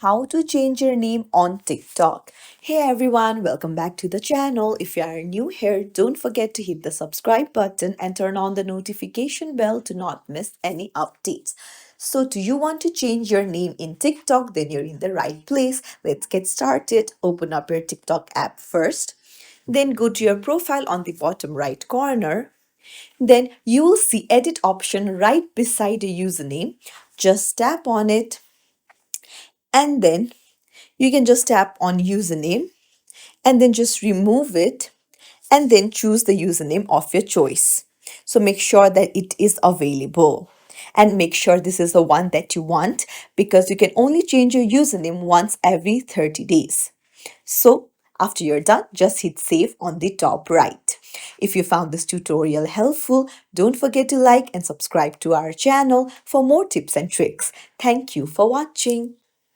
how to change your name on TikTok. Hey everyone, welcome back to the channel. If you are new here, don't forget to hit the subscribe button and turn on the notification bell to not miss any updates. So, do you want to change your name in TikTok? Then you're in the right place. Let's get started. Open up your TikTok app first. Then go to your profile on the bottom right corner. Then you will see edit option right beside your username. Just tap on it and then you can just tap on username and then just remove it and then choose the username of your choice. So make sure that it is available and make sure this is the one that you want because you can only change your username once every 30 days. So after you're done, just hit save on the top right. If you found this tutorial helpful, don't forget to like and subscribe to our channel for more tips and tricks. Thank you for watching.